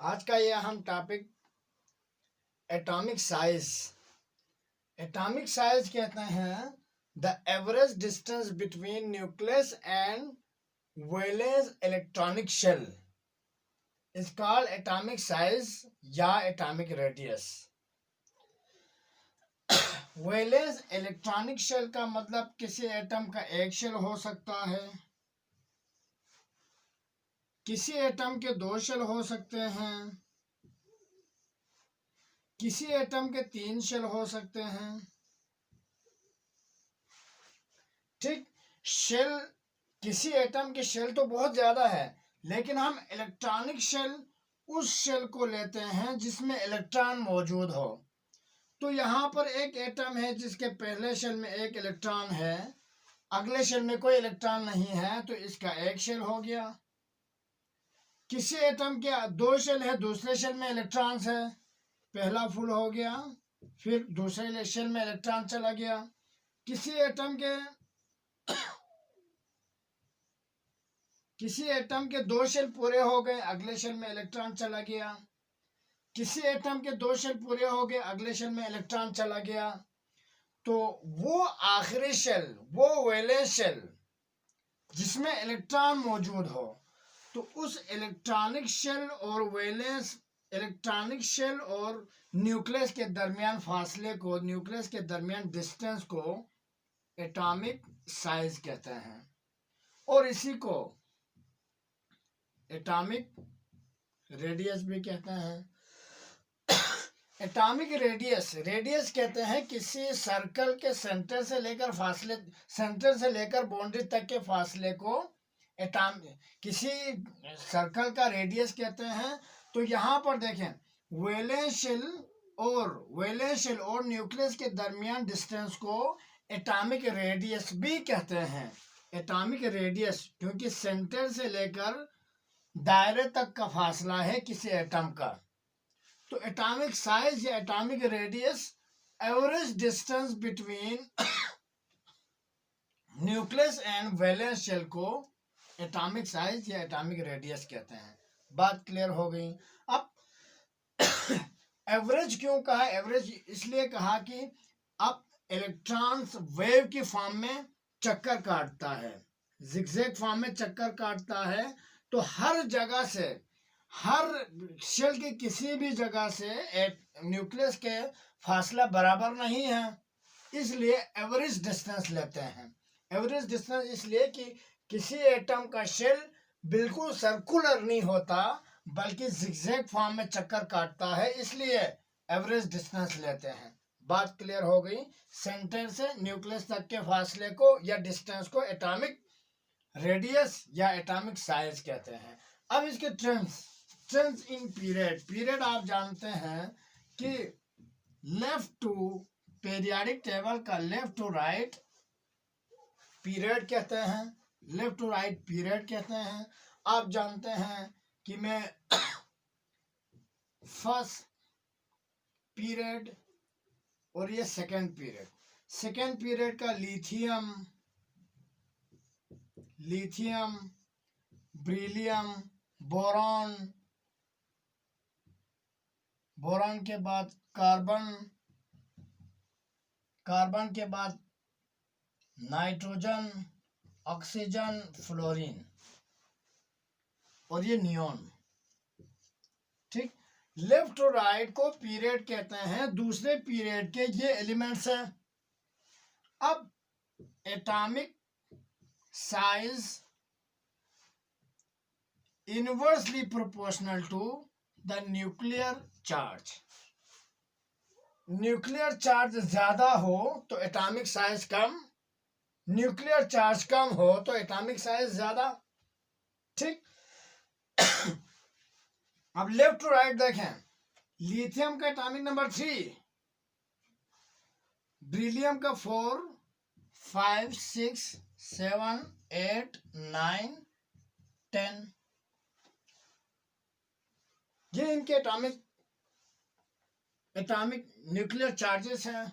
आज का ये अहम topic atomic size. Atomic size कहते हैं the average distance between nucleus and valence electronic shell is called atomic size या atomic radius. Valence electronic shell का मतलब किसी एटम का एक शेल हो सकता है, किसी एटम के दो शेल हो सकते हैं, किसी एटम के 3 शेल हो सकते हैं। ठीक, शेल किसी एटम के शेल तो बहुत ज्यादा है, लेकिन हम इलेक्ट्रॉनिक शेल उस शेल को लेते हैं जिसमें इलेक्ट्रॉन मौजूद हो। तो यहाँ पर एक एटम है जिसके पहले शेल में एक इलेक्ट्रॉन है, अगले शेल में कोई इलेक्ट्रॉन नहीं है, तो इसका एक शेल हो गया। किसी एटम के 2 शेल है, दूसरे शेल में इलेक्ट्रॉन्स है, पहला फुल हो गया, फिर दूसरे शेल में इलेक्ट्रॉन चला गया। किसी एटम के 2 शेल पूरे हो गए, अगले शेल में इलेक्ट्रॉन चला गया। किसी एटम के 2 शेल पूरे हो गए, अगले शेल में इलेक्ट्रॉन चला गया। तो वो आखिरी शेल, वो वैलेंस शेल जिसमें इलेक्ट्रॉन मौजूद हो, तो उस इलेक्ट्रॉनिक शेल और वैलेंस इलेक्ट्रॉनिक शेल और न्यूक्लियस के दरमियान फासले को, न्यूक्लियस के दरमियान डिस्टेंस को एटॉमिक साइज कहते हैं, और इसी को एटॉमिक रेडियस भी कहते हैं। एटॉमिक रेडियस कहते हैं किसी सर्कल के सेंटर से लेकर बाउंड्री तक के फासले को किसी सर्कल का रेडियस कहते हैं। तो यहाँ पर देखें, वैलेंस शेल और न्यूक्लियस के दरमियान डिस्टेंस को एटॉमिक रेडियस भी कहते हैं। एटॉमिक रेडियस क्योंकि सेंटर से लेकर दायरे तक का फासला है किसी एटम का। तो एटॉमिक साइज या atomic radius average distance between nucleus and valence shell को एटॉमिक साइज या एटॉमिक रेडियस कहते हैं। बात क्लियर हो गई। अब एवरेज क्यों कहा? एवरेज इसलिए कहा कि अब इलेक्ट्रॉन्स वेव की फॉर्म में चक्कर काटता है, जिगजैग फॉर्म में चक्कर काटता है। तो हर जगह से, हर शेल की किसी भी जगह से न्यूक्लियस के फासला बराबर नहीं है, इसलिए एवरेज डिस्टेंस लेते हैं। एवरेज डिस्टेंस इसलिए कि किसी एटम का शेल बिल्कुल सर्कुलर नहीं होता, बल्कि जिगजैग फॉर्म में चक्कर काटता है, इसलिए एवरेज डिस्टेंस लेते हैं। बात क्लियर हो गई। सेंटर से न्यूक्लियस तक के फासले को या डिस्टेंस को एटॉमिक रेडियस या एटॉमिक साइज कहते हैं। अब इसके टर्म्स इन पीरियड आप जानते हैं कि लेफ्ट टू पीरियोडिक टेबल का लेफ्ट टू राइट पीरियड कहते हैं, लेफ्ट टू राइट पीरियड कहते हैं। आप जानते हैं कि मैं फर्स्ट पीरियड और ये सेकंड पीरियड का लिथियम, ब्रिलियम, बोरॉन के बाद कार्बन के बाद नाइट्रोजन, ऑक्सीजन, फ्लोरीन और ये नियॉन। ठीक, लेफ्ट टू राइट को पीरियड कहते हैं। दूसरे पीरियड के ये एलिमेंट्स हैं। अब atomic size inversely proportional to the nuclear charge. Nuclear charge ज्यादा हो तो एटॉमिक साइज कम, न्यूक्लियर चार्ज कम हो तो एटॉमिक साइज ज्यादा। ठीक, अब लेफ्ट टू राइट देखें, लिथियम का एटॉमिक नंबर 3, ब्रिलियम का 4, 5, 6, 7, 8, 9, 10। ये इनके एटॉमिक न्यूक्लियर चार्जेस हैं।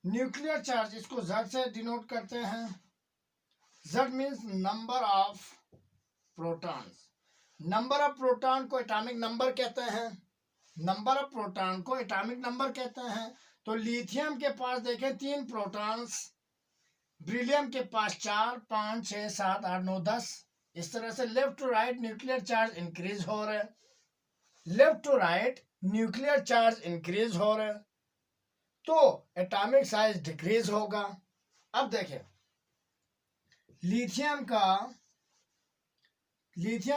न्यूक्लियर चार्ज इसको Z से डिनोट करते हैं। Z means number of protons. Number of proton को एटॉमिक नंबर कहते हैं, नंबर ऑफ प्रोटॉन को एटॉमिक नंबर कहते हैं। तो लिथियम के पास देखें 3 प्रोटॉन्स, ब्रिलियम के पास 4, 5, 6, 7, 8, 9, 10। इस तरह से left to right nuclear charge increase हो रहे हैं, left to right nuclear charge increase हो रहे हैं, तो एटॉमिक साइज डिक्रीज होगा। अब देखें लिथियम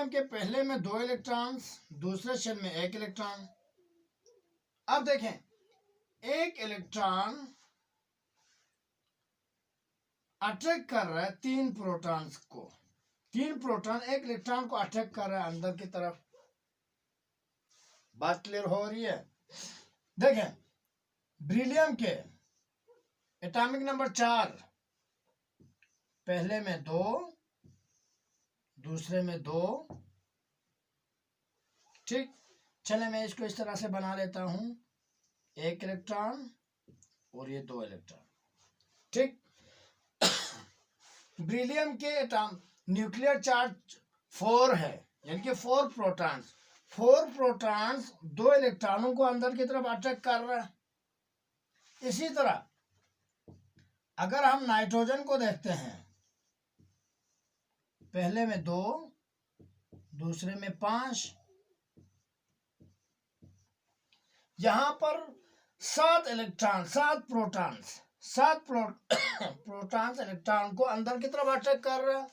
के पहले में 2 इलेक्ट्रॉन्स, दूसरे शेल में 1 इलेक्ट्रॉन। अब देखें एक इलेक्ट्रॉन अट्रैक्ट कर रहा है 3 प्रोटॉन्स को, 3 प्रोटॉन एक इलेक्ट्रॉन को अट्रैक्ट कर रहा है अंदर की तरफ। बात क्लियर हो रही है? देखें ब्रिलियम के एटॉमिक नंबर 4, पहले में 2, दूसरे में 2। ठीक, चले मैं इसको इस तरह से बना लेता हूं, 1 इलेक्ट्रॉन और ये 2 इलेक्ट्रॉन। ठीक, ब्रिलियम के न्यूक्लियर चार्ज 4 है, यानी कि 4 प्रोटॉन्स, 4 प्रोटॉन्स 2 इलेक्ट्रॉनों को अंदर की तरफ अट्रैक्ट कर रहा है। इसी तरह अगर हम नाइट्रोजन को देखते हैं, पहले में 2, दूसरे में 5, यहां पर 7 इलेक्ट्रॉन, 7 प्रोटॉन्स, 7 प्रोटॉन्स इलेक्ट्रॉन को अंदर की तरफ अट्रैक्ट कर रहा है।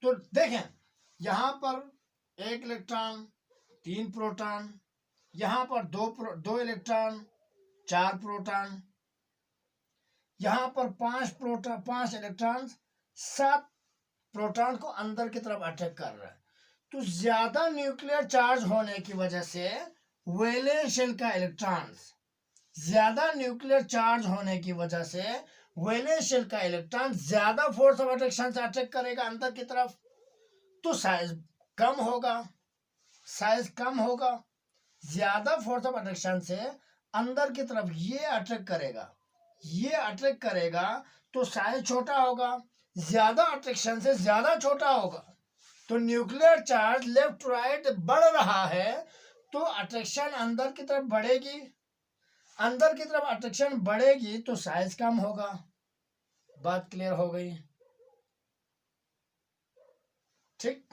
तो देखें यहां पर 1 इलेक्ट्रॉन, 3 प्रोटॉन, यहां पर 2 इलेक्ट्रॉन, 4 प्रोटॉन, यहां पर 5 इलेक्ट्रॉन, 7 प्रोटॉन को अंदर की तरफ अटैक कर रहा है। तो ज्यादा न्यूक्लियर चार्ज होने की वजह से वैलेंस शेल का इलेक्ट्रॉन्स, ज्यादा न्यूक्लियर चार्ज होने की वजह से वैलेंस शेल का इलेक्ट्रॉन ज्यादा फोर्स ऑफ अट्रैक्शन से अटैक करेगा अंदर की तरफ, तो साइज कम होगा, साइज कम होगा। ज्यादा फोर्स ऑफ अट्रैक्शन से अंदर की तरफ ये अट्रैक्ट करेगा, ये अट्रैक्ट करेगा, तो साइज छोटा होगा। ज्यादा अट्रैक्शन से ज्यादा छोटा होगा, तो न्यूक्लियर चार्ज लेफ्ट राइट बढ़ रहा है, तो अट्रैक्शन अंदर की तरफ बढ़ेगी, अंदर की तरफ अट्रैक्शन बढ़ेगी तो साइज कम होगा। बात क्लियर हो गई? ठीक,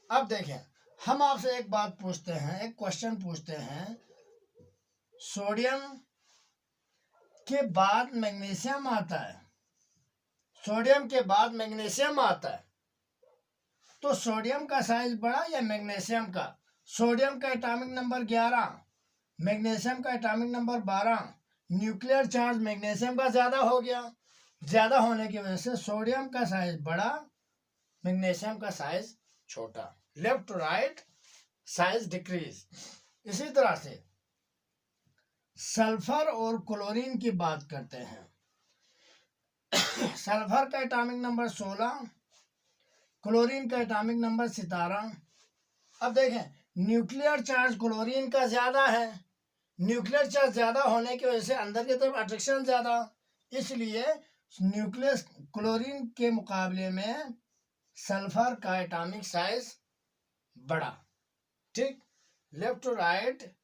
अब देखें हम आपसे एक बात पूछते हैं, एक क्वेश्चन पूछते हैं, सोडियम के बाद मैग्नीशियम आता है, सोडियम के बाद मैग्नीशियम आता है, तो सोडियम का साइज बड़ा या मैग्नीशियम का? सोडियम का एटॉमिक नंबर 11, मैग्नीशियम का atomic number 12, nuclear charge magnesium का ज्यादा हो गया, ज्यादा होने की वजह से सोडियम का साइज बड़ा, मैग्नीशियम का साइज छोटा, left to right size decrease. इसी तरह से सल्फर और क्लोरीन की बात करते हैं। सल्फर का एटॉमिक नंबर 16, क्लोरीन का एटॉमिक नंबर 17। अब देखें न्यूक्लियर चार्ज क्लोरीन का ज्यादा है, न्यूक्लियर चार्ज ज्यादा होने की वजह से अंदर की तरफ अट्रैक्शन ज्यादा, इसलिए न्यूक्लियस क्लोरीन के मुकाबले में सल्फर का एटॉमिक साइज बड़ा। ठीक, left to right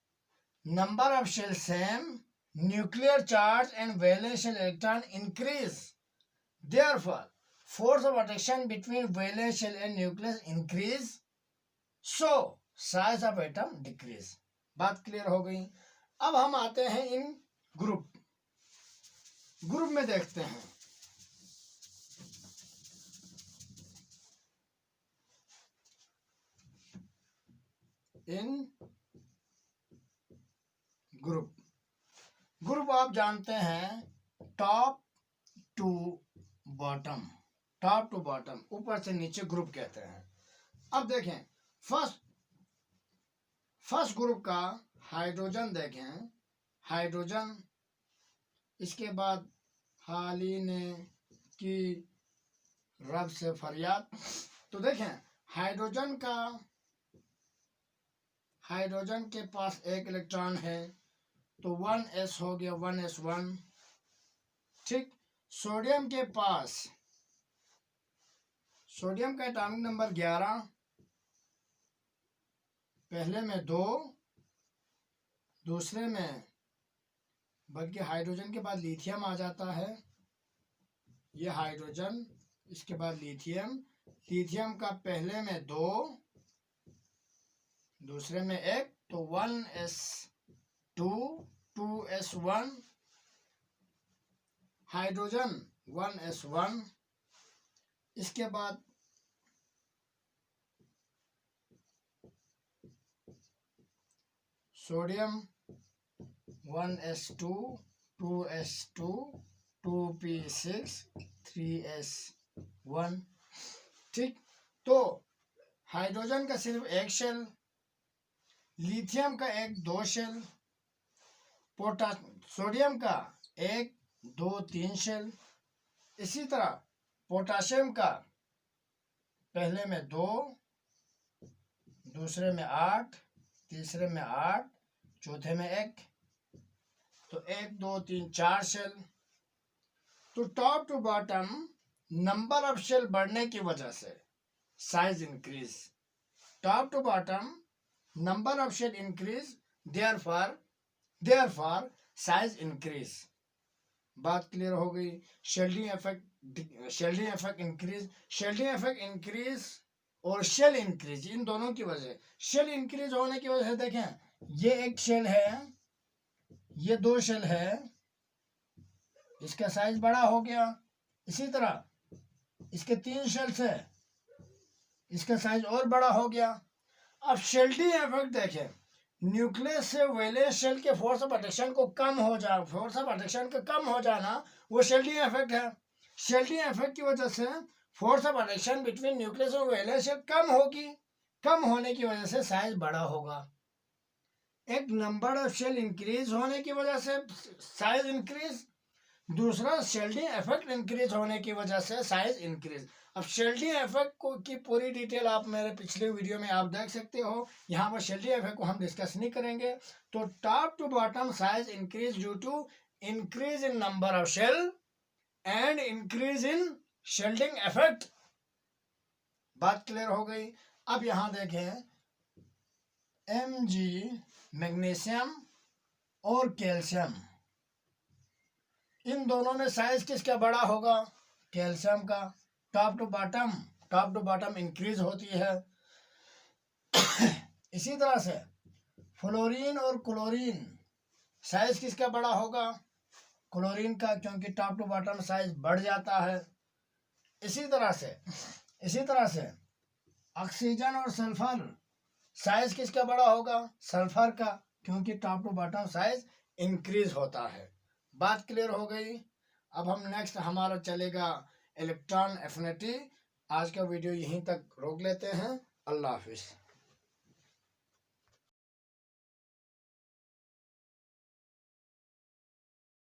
number of shell same, nuclear charge and valence shell electron increase, therefore force of attraction between valence shell and nucleus increase, so size of atom decrease। बात clear हो गई? अब हम आते हैं इन group में देखते हैं। इन ग्रुप आप जानते हैं top to bottom, top to bottom, ऊपर से नीचे ग्रुप कहते हैं। अब देखें फर्स्ट ग्रुप का हाइड्रोजन देखें, हाइड्रोजन, इसके बाद हालिने की रब से फरियाद। तो देखें हाइड्रोजन के पास 1 इलेक्ट्रॉन है, तो 1s हो गया, 1s1। ठीक, सोडियम के पास, सोडियम का एटॉमिक नंबर 11, पहले में 2, दूसरे में, बल्कि हाइड्रोजन के बाद लिथियम आ जाता है। ये हाइड्रोजन, इसके बाद लिथियम, लिथियम का पहले में 2, दूसरे में 1, तो 1s2 2s1, हाइड्रोजन 1s1, इसके बाद sodium 1s2 2s2 2p6 3s1। ठीक, तो हाइड्रोजन का सिर्फ एक शेल, लिथियम का 1 2 शेल, सोडियम का 1 2 3 शेल। इसी तरह पोटाशियम का पहले में 2, दूसरे में 8, तीसरे में 8, चौथे में 1, तो 1 2 3 4 शेल। तो top to bottom number of shell बढ़ने की वजह से size increase, top to bottom number of shell increase, therefore size increase. बात क्लियर हो गई। शेल्डिंग इफेक्ट इंक्रीज और शेल इंक्रीज, इन दोनों की वजह, शेल इंक्रीज होने की वजह से देखें, ये एक शेल है, ये 2 शेल है, इसका साइज बड़ा हो गया। इसी तरह इसके 3 शेल्स है, इसका साइज और बड़ा हो गया। अब शेल्डिंग इफेक्ट देखें, न्यूक्लियस से वैलेंस शेल के फोर्स ऑफ अट्रैक्शन को कम हो जा, फोर्स ऑफ अट्रैक्शन का कम हो जाना, वो शेल्डिंग इफेक्ट है। शेल्डिंग इफेक्ट की वजह से force of attraction between nucleus और वैलेंस शेल कम होगी, कम होने की वजह से साइज बड़ा होगा। एक नंबर ऑफ शेल इंक्रीज होने की वजह से साइज इंक्रीज, दूसरा शेल्डिंग इफेक्ट इंक्रीज होने की वजह से साइज इंक्रीज। अब शेल्डिंग इफेक्ट को की पूरी डिटेल आप मेरे पिछले वीडियो में आप देख सकते हो, यहाँ पर शेल्डिंग इफेक्ट को हम डिस्कस नहीं करेंगे। तो top to bottom size increase due to increase in number of shell and increase in shielding effect. बात क्लियर हो गई। अब यहाँ देखें, Mg मैग्नीशियम और कैल्शियम, इन दोनों में साइज किसका बड़ा होगा? कैल्शियम का। टॉप टू बॉटम इंक्रीज होती है। इसी तरह से फ्लोरीन और क्लोरीन, साइज किसका बड़ा होगा? क्लोरीन का, क्योंकि टॉप टू बॉटम साइज बढ़ जाता है। इसी तरह से ऑक्सीजन और सल्फर, साइज किसका बड़ा होगा? सल्फर का, क्योंकि top to bottom size increase होता है। बात क्लियर हो गई। अब हम नेक्स्ट हमारा चलेगा इलेक्ट्रॉन एफिनिटी। आज का वीडियो यहीं तक रोक लेते हैं। अल्लाह हाफिज।